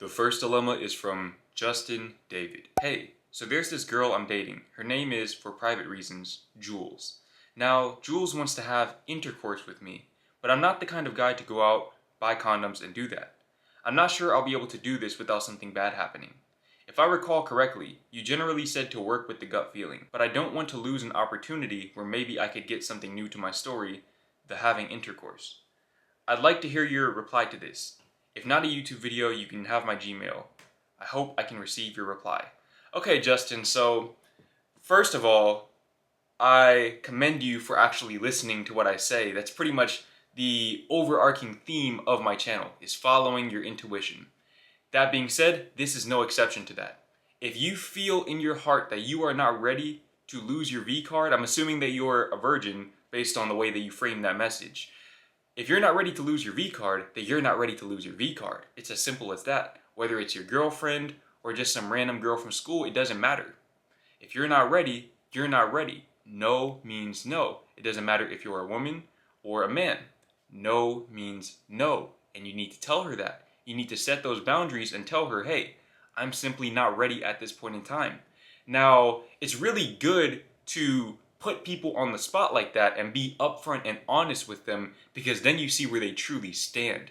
The first dilemma is from Justin David. Hey, so there's this girl I'm dating. Her name is, for private reasons, Jules. Now, Jules wants to have intercourse with me, but I'm not the kind of guy to go out, buy condoms, and do that. I'm not sure I'll be able to do this without something bad happening. If I recall correctly, you generally said to work with the gut feeling, but I don't want to lose an opportunity where maybe I could get something new to my story, the having intercourse. I'd like to hear your reply to this. If not a YouTube video, you can have my Gmail. I hope I can receive your reply. Okay, Justin, so first of all, I commend you for actually listening to what I say. That's pretty much the overarching theme of my channel, is following your intuition. That being said, this is no exception to that. If you feel in your heart that you are not ready to lose your V card, I'm assuming that you're a virgin based on the way that you frame that message. If you're not ready to lose your V card, then you're not ready to lose your V card. It's as simple as that. Whether it's your girlfriend or just some random girl from school, it doesn't matter. If you're not ready, you're not ready. No means no. It doesn't matter if you're a woman or a man. No means no. And you need to tell her that. You need to set those boundaries and tell her, hey, I'm simply not ready at this point in time. Now, it's really good to put people on the spot like that and be upfront and honest with them, because then you see where they truly stand.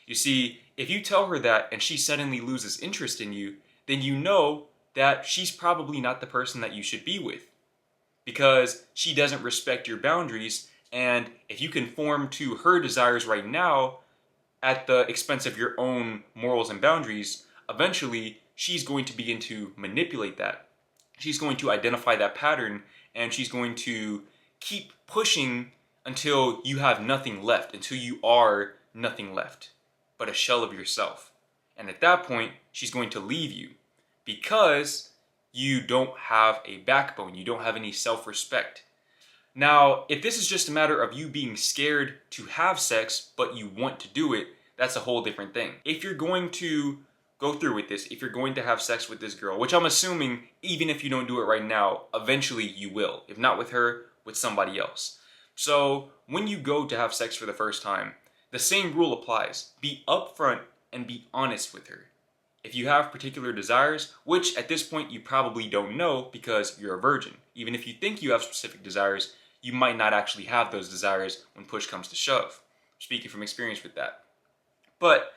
You see, if you tell her that and she suddenly loses interest in you, then you know that she's probably not the person that you should be with, because she doesn't respect your boundaries. And if you conform to her desires right now at the expense of your own morals and boundaries, eventually she's going to begin to manipulate that. She's going to identify that pattern, and she's going to keep pushing until you have nothing left, until you are nothing left but a shell of yourself. And at that point, she's going to leave you because you don't have a backbone, you don't have any self-respect. Now, if this is just a matter of you being scared to have sex, but you want to do it, that's a whole different thing. If you're going to go through with this, if you're going to have sex with this girl, which I'm assuming even if you don't do it right now, eventually you will. If not with her, with somebody else. So when you go to have sex for the first time, the same rule applies. Be upfront and be honest with her. If you have particular desires, which at this point you probably don't know because you're a virgin. Even if you think you have specific desires, you might not actually have those desires when push comes to shove. Speaking from experience with that. But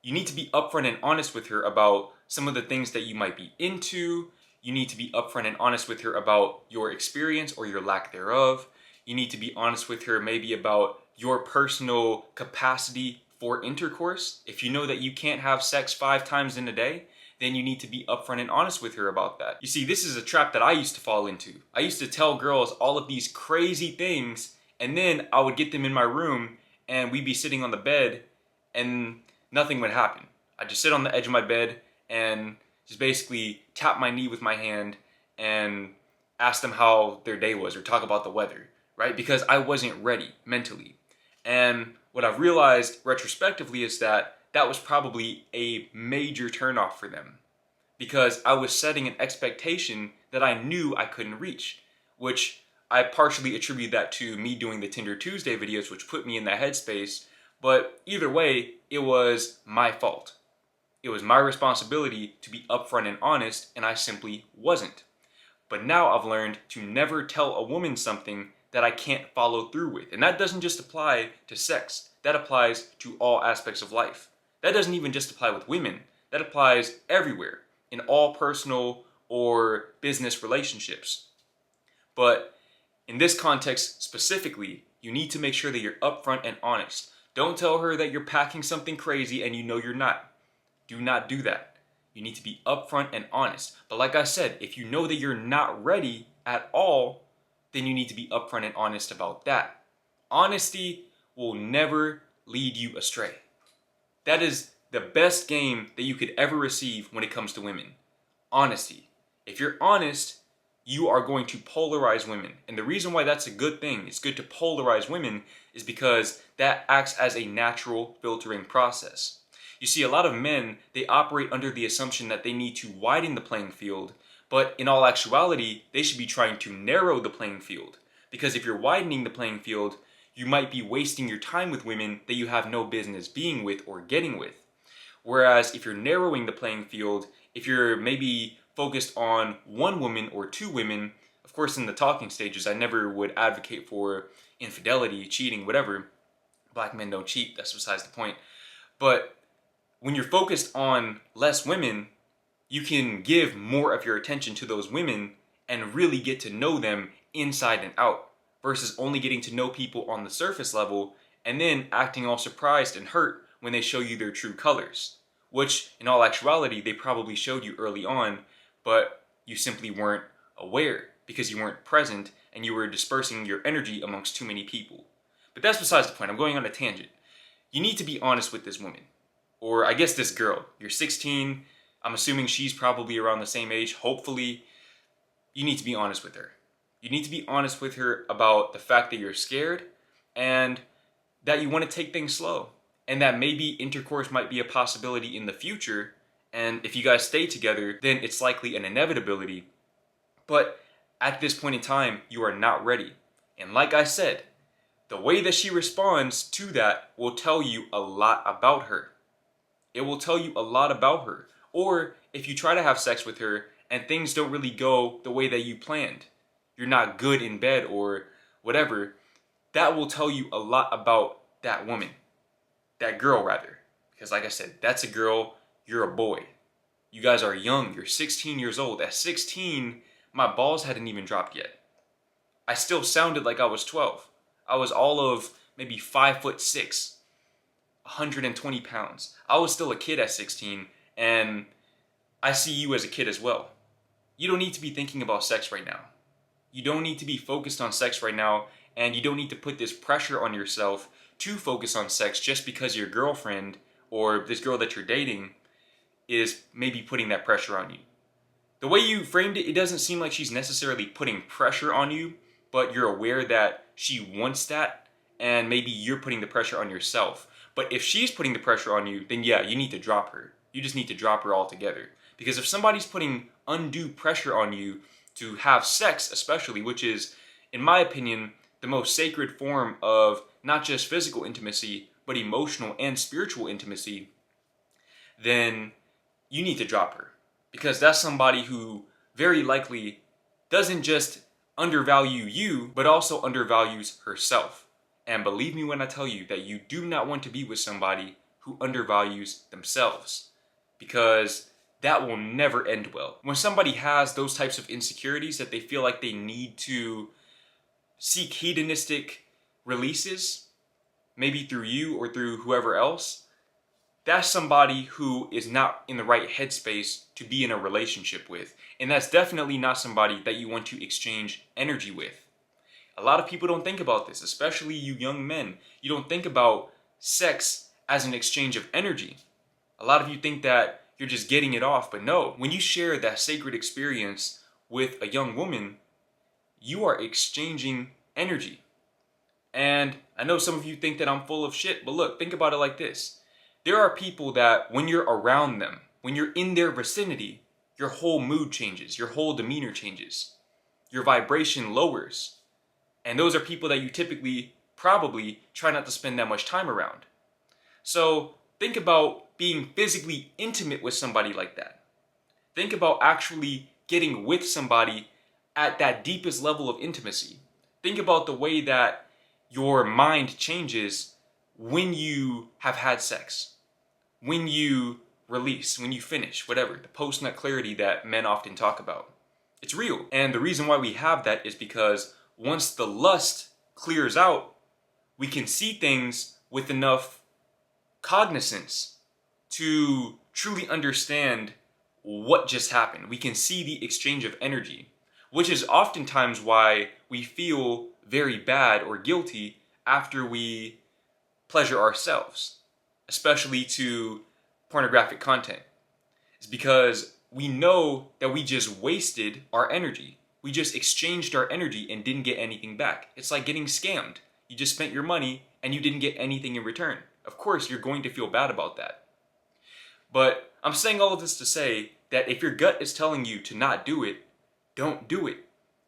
you need to be upfront and honest with her about some of the things that you might be into. You need to be upfront and honest with her about your experience or your lack thereof. You need to be honest with her maybe about your personal capacity for intercourse. If you know that you can't have sex 5 times in a day, then you need to be upfront and honest with her about that. You see, this is a trap that I used to fall into. I used to tell girls all of these crazy things, and then I would get them in my room and we'd be sitting on the bed and nothing would happen. I'd just sit on the edge of my bed and just basically tap my knee with my hand and ask them how their day was or talk about the weather, right? Because I wasn't ready mentally. And what I've realized retrospectively is that that was probably a major turnoff for them, because I was setting an expectation that I knew I couldn't reach, which I partially attribute that to me doing the Tinder Tuesday videos, which put me in that headspace. But either way, it was my fault. It was my responsibility to be upfront and honest, and I simply wasn't. But now I've learned to never tell a woman something that I can't follow through with. And that doesn't just apply to sex. That applies to all aspects of life. That doesn't even just apply with women. That applies everywhere, in all personal or business relationships. But in this context specifically, you need to make sure that you're upfront and honest. Don't tell her that you're packing something crazy and you know you're not. Do not do that. You need to be upfront and honest. But like I said, if you know that you're not ready at all, then you need to be upfront and honest about that. Honesty will never lead you astray. That is the best game that you could ever receive when it comes to women. Honesty. If you're honest, you are going to polarize women. And the reason why that's a good thing, it's good to polarize women, is because that acts as a natural filtering process. You see, a lot of men, they operate under the assumption that they need to widen the playing field, but in all actuality, they should be trying to narrow the playing field. Because if you're widening the playing field, you might be wasting your time with women that you have no business being with or getting with. Whereas if you're narrowing the playing field, if you're maybe focused on one woman or two women, of course in the talking stages, I never would advocate for infidelity, cheating, whatever. Black men don't cheat, that's besides the point. But when you're focused on less women, you can give more of your attention to those women and really get to know them inside and out, versus only getting to know people on the surface level and then acting all surprised and hurt when they show you their true colors, which in all actuality they probably showed you early on, but you simply weren't aware because you weren't present and you were dispersing your energy amongst too many people. But that's besides the point. I'm going on a tangent. You need to be honest with this woman, or I guess this girl. You're 16. I'm assuming she's probably around the same age. Hopefully, you need to be honest with her. You need to be honest with her about the fact that you're scared and that you want to take things slow, and that maybe intercourse might be a possibility in the future. And if you guys stay together, then it's likely an inevitability. But at this point in time, you are not ready. And like I said, the way that she responds to that will tell you a lot about her. It will tell you a lot about her. Or if you try to have sex with her and things don't really go the way that you planned, you're not good in bed or whatever, that will tell you a lot about that woman. That girl, rather. Because like I said, that's a girl, you're a boy. You guys are young, you're 16 years old. At 16, my balls hadn't even dropped yet. I still sounded like I was 12. I was all of maybe 5'6", 120 pounds. I was still a kid at 16, and I see you as a kid as well. You don't need to be thinking about sex right now. You don't need to be focused on sex right now, and you don't need to put this pressure on yourself to focus on sex just because your girlfriend or this girl that you're dating is maybe putting that pressure on you. The way you framed it, it doesn't seem like she's necessarily putting pressure on you, but you're aware that she wants that, and maybe you're putting the pressure on yourself. But if she's putting the pressure on you, then yeah, you need to drop her. You just need to drop her altogether. Because if somebody's putting undue pressure on you to have sex, especially, which is, in my opinion, the most sacred form of not just physical intimacy, but emotional and spiritual intimacy, then you need to drop her. Because that's somebody who very likely doesn't just undervalue you, but also undervalues herself. And believe me when I tell you that you do not want to be with somebody who undervalues themselves, because that will never end well. When somebody has those types of insecurities that they feel like they need to seek hedonistic releases, maybe through you or through whoever else, that's somebody who is not in the right headspace to be in a relationship with. And that's definitely not somebody that you want to exchange energy with. A lot of people don't think about this, especially you young men. You don't think about sex as an exchange of energy. A lot of you think that you're just getting it off, but no. When you share that sacred experience with a young woman, you are exchanging energy. And I know some of you think that I'm full of shit, but look, think about it like this. There are people that when you're around them, when you're in their vicinity, your whole mood changes, your whole demeanor changes, your vibration lowers. And those are people that you typically, probably try not to spend that much time around. So think about being physically intimate with somebody like that. Think about actually getting with somebody at that deepest level of intimacy. Think about the way that your mind changes when you have had sex, when you release, when you finish, whatever, the post-nut clarity that men often talk about. It's real. And the reason why we have that is because once the lust clears out, we can see things with enough cognizance to truly understand what just happened. We can see the exchange of energy, which is oftentimes why we feel very bad or guilty after we pleasure ourselves, especially to pornographic content. It's because we know that we just wasted our energy. We just exchanged our energy and didn't get anything back. It's like getting scammed. You just spent your money and you didn't get anything in return. Of course, you're going to feel bad about that. But I'm saying all of this to say that if your gut is telling you to not do it, don't do it.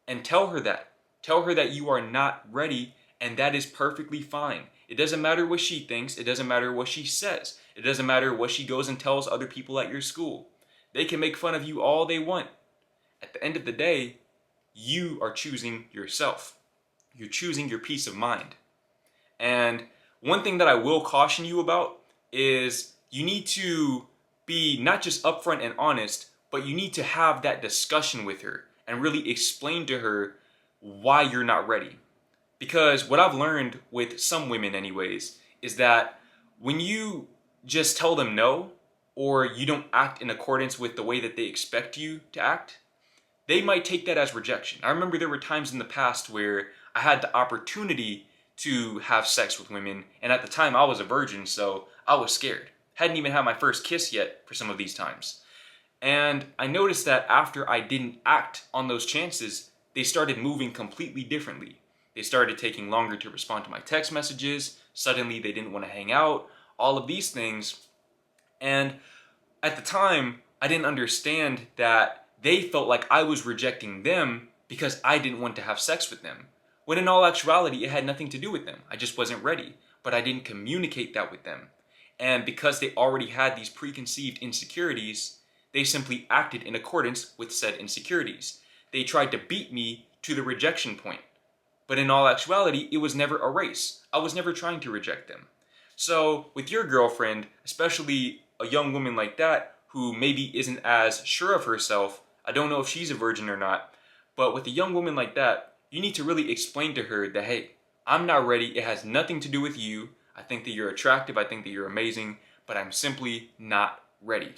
And tell her that. Tell her that you are not ready, and that is perfectly fine. It doesn't matter what she thinks. It doesn't matter what she says. It doesn't matter what she goes and tells other people at your school. They can make fun of you all they want. At the end of the day, you are choosing yourself. You're choosing your peace of mind. And one thing that I will caution you about is you need to be not just upfront and honest, but you need to have that discussion with her and really explain to her why you're not ready. Because what I've learned with some women anyways, is that when you just tell them no, or you don't act in accordance with the way that they expect you to act, they might take that as rejection. I remember there were times in the past where I had the opportunity to have sex with women, and at the time I was a virgin, so I was scared. Hadn't even had my first kiss yet for some of these times. And I noticed that after I didn't act on those chances, they started moving completely differently. They started taking longer to respond to my text messages. Suddenly they didn't want to hang out. All of these things. And at the time, I didn't understand that they felt like I was rejecting them because I didn't want to have sex with them. When in all actuality, it had nothing to do with them. I just wasn't ready. But I didn't communicate that with them. And because they already had these preconceived insecurities, they simply acted in accordance with said insecurities. They tried to beat me to the rejection point. But in all actuality, it was never a race. I was never trying to reject them. So with your girlfriend, especially a young woman like that, who maybe isn't as sure of herself, I don't know if she's a virgin or not, but with a young woman like that, you need to really explain to her that, hey, I'm not ready. It has nothing to do with you. I think that you're attractive. I think that you're amazing, but I'm simply not ready.